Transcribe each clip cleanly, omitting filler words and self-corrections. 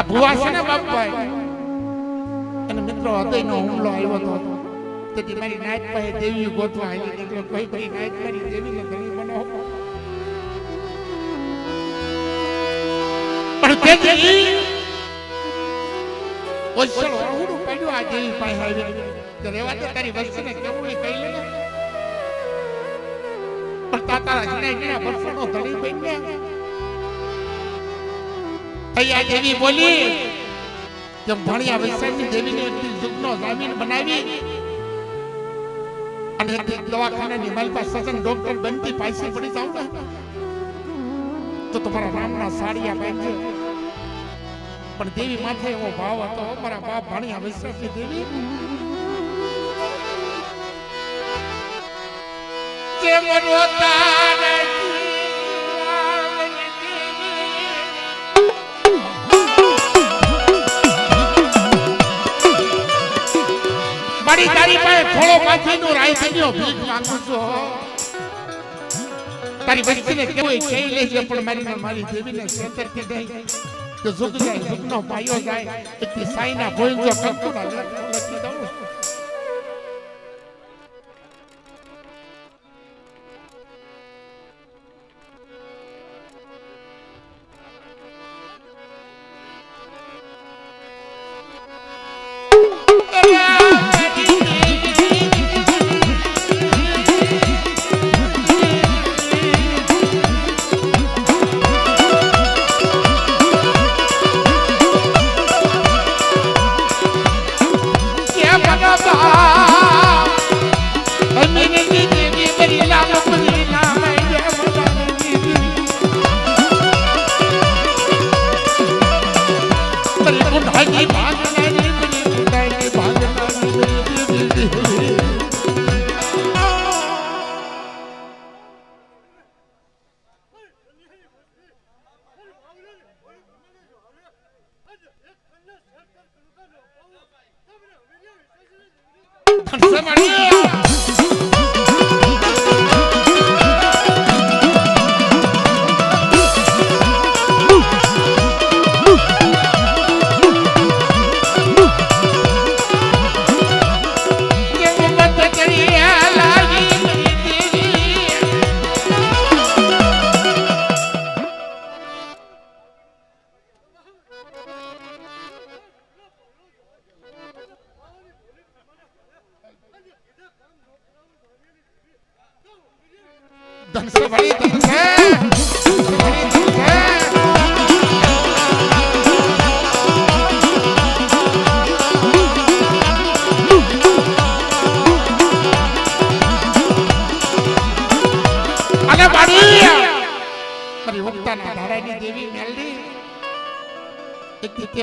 ભુવા છે ને બાપભાઈ અને મિત્રો હૃદયનો હુમલો આવ્યો હતો તેથી મારી નાયક પાસે દેવી ગોતવા આવી એટલે કોઈ કોઈ નાયક મારી દેવીને ધણી બનાવો પણ તેથી ઓછળ ઓહુડું પડ્યું આ દેવી પાસે આવી તો રેવા તો તારી વસ્તુને કેવું એ કહી લે પણ તારા જીણા વર્ષોનો ધણી બન્યા આ દેવી બોલી જબ ભણ્યા વૈશાખની દેવીને યુગનો જામીન બનાવી અને દવાખાનાની મારી પાસે સજન ડોક્ટર બનતી પાછી પડી જાવ ને તો તમારા નામના સાડિયા પહેરજો પણ દેવી માથે એવો ભાવ હતો મારા બાપ ભણ્યા વૈશાખની દેવી જે મરોતા તારી પાસે થોડો માથીનો રાઈ થયો ભીખ માંગુ છું તારી વસ્તીને કેવું કહી લેજે પણ મારી દેવીને છેતરતી નહીં તો ઝુક જાય ઝુકનો પાયો જાય એટલી સાઈના ભોઈ જો કંકુના લખી દઉં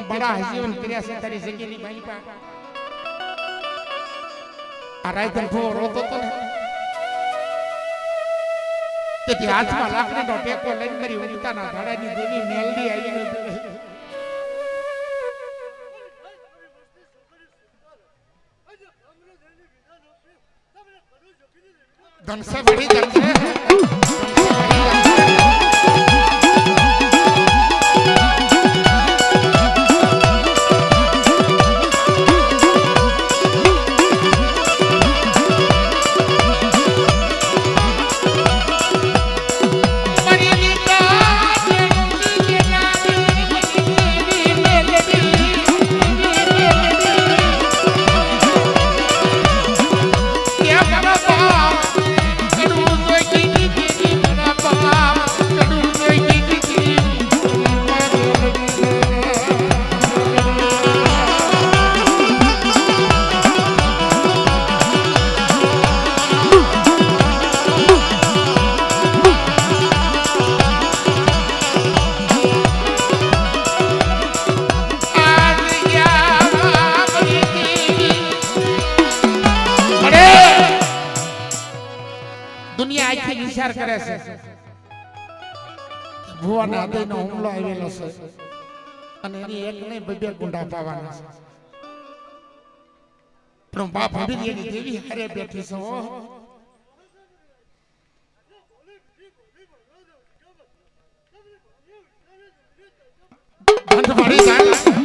बड़ा हसीन क्रिया तारी जगह भाई रायधन भो रोतो तो તેથી હાથમાં લાકડીનો ટેકો લઈને મારી ઉગતાના ધાડાની દેવી મેલડી આવીને ધનસે બડી ધનસે વિચાર કરે છે ભુવાના હૃદયનો હુમલો આવેલો છે અને એની એક નહીં બે ગુંડા પાવાના છે પણ બાપ હબીની દેવી હારે બેઠી છે બંધ પડી જાય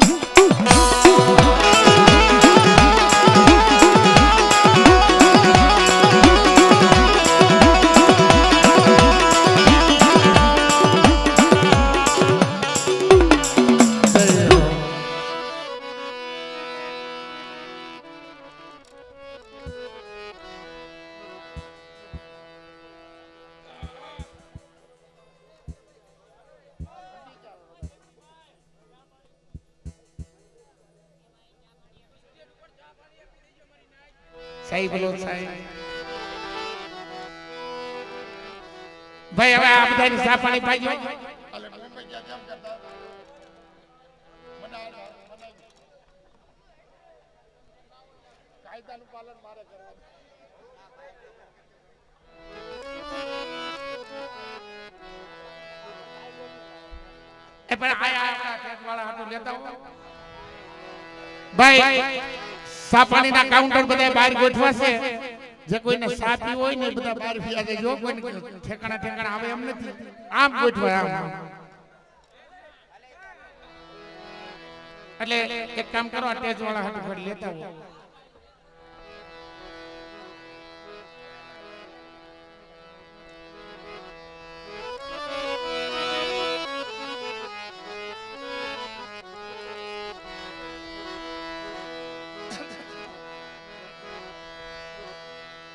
સાહેબ બોલો સાહેબ ભાઈ હવે આ બધાની ચા પાણી પાજો કાયદાનું પાલન મારે કરવાનું એ પણ આયા પેટ વાળા હાટુ લેતા હો ભાઈ સા પાણીના કાઉન્ટર બધા બહાર ગોઠવા છે જે કોઈને સા પીવો હોય ને બધા બહાર પીયા દેજો કોઈને ઠેકાણા આવે એમ નથી આમ ગોઠવા આમ એટલે એક કામ કરો આ ટેજ વાળા હાટુ ફરી લેતા હો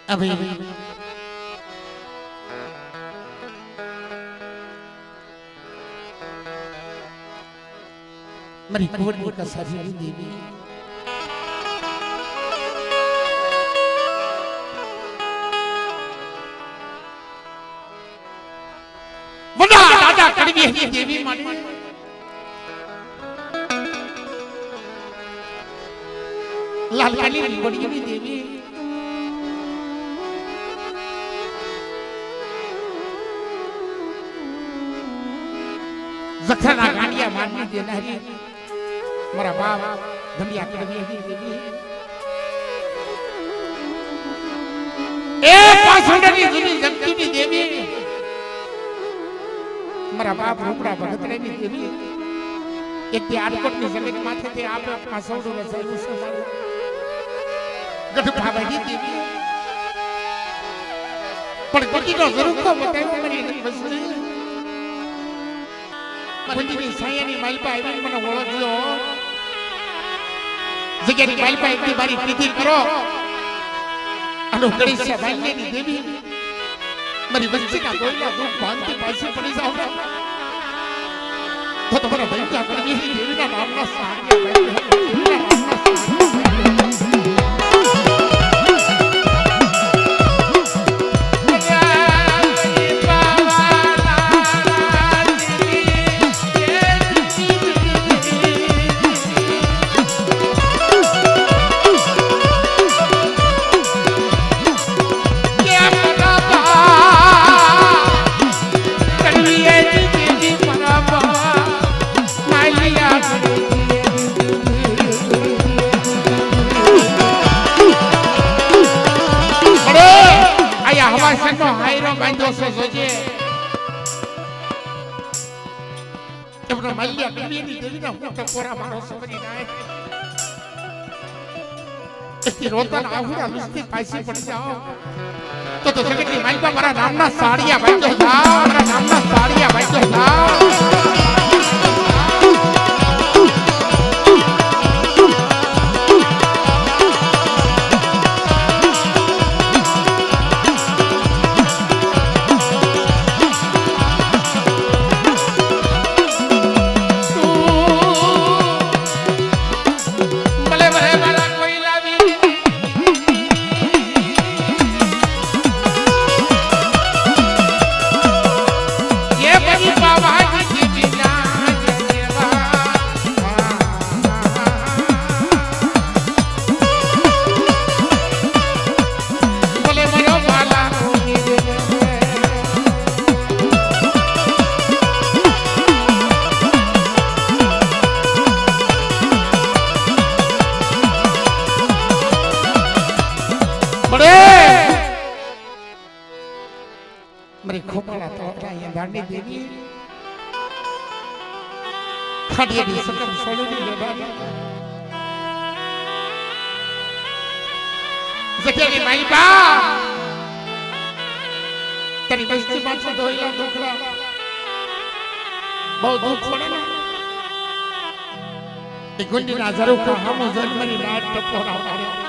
अभी मरी कोट का सारी देवी वडा दादा कड़वी देवी मानी लाल काली बड़ी देवी जखना गांडिया माननी देनारी मारा बाप धनिया कड़वी देवी ए पासंडनी जुनी जगती देवी मारा बाप रूपड़ा भगतरेनी देवी एक ते आटकोटनी जमीन माथे ते आप पासौडो रसायु समारो गठभावनी देवी पण कोटीनो जरूर को बतायो मरी वस्तु મંદિરની સાયાની માલપા આવી મને ઓળખજો જગ્યાની માલપા એકની મારી પ્રીતિ કરો અને ગણેશ બાલ્યની દેવી મારી વચ્ચેના દોયલા દુઃખ ભાંગતી પાછી પડી જાવ તો તમારા ભૈયા કરવી દેવીના નામના સારિયા હવાસનો હાયરો બાંધ્યો છે જોજે તમને મલ્યા કડીની દેવીના હું ટકોરા મારો સબરી નાય એથી રોતન આહુડા લુસ્તી પાછી પડી જાઓ તો જગતની માલપા મારા નામના સાડિયા બાંધ્યો જાઓ મારા નામના સાડિયા બાંધ્યો જાઓ મારી ખોપડા તોડા એ દાંડી દેવી ખાડીની સકમ સોળની લેવાની જગ્યાની માલપા તારી વસ્તી પાછો ધોઈલા ઢોકળા બહુ દુઃખ પડે ને એ ગુંડીના ઝરૂખા હમો જન્મની નાટ ટપોરા મારે